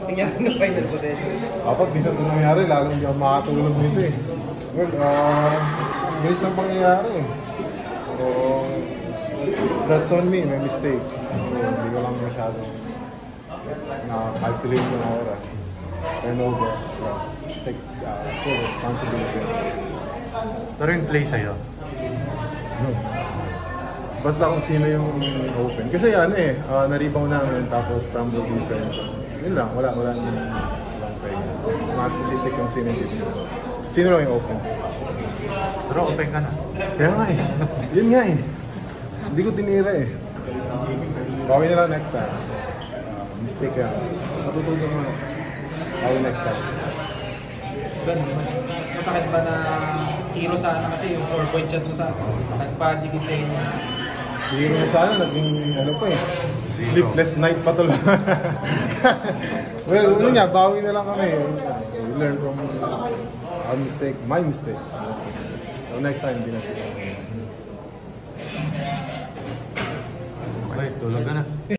Tingnan mo na final possession. Dapat di na ito nangyari, lalo hindi ako makatulog nito eh. Well, base ng pangyayari eh. So, that's on me, may mistake. So, hindi ko lang masyadong na-calculate yung oras. Turnover, take full responsibility. Pero yung play sa'yo? No. Basta kung sino yung open. Kasi ano eh, na-rebound namin tapos crumble defense. Yun lang, wala lang play. Mga specific kung sino yung dito. Sino lang yung open. Pero open ka na. Kaya nga eh. Yun nga eh. Hindi ko tinira eh. Bawi na lang next time. Mistake yan. Matututo mo. Bawi next time. Mas masakit ba na hero sana kasi yung 4-point shot mo sa nagpadikit sa inyo? Hero na sana, naging ano pa eh. Sleepless night pa tuloy. Well, yun nga, bawi na lang kami. We learn from our mistake, my mistake. So next time, hindi na sila.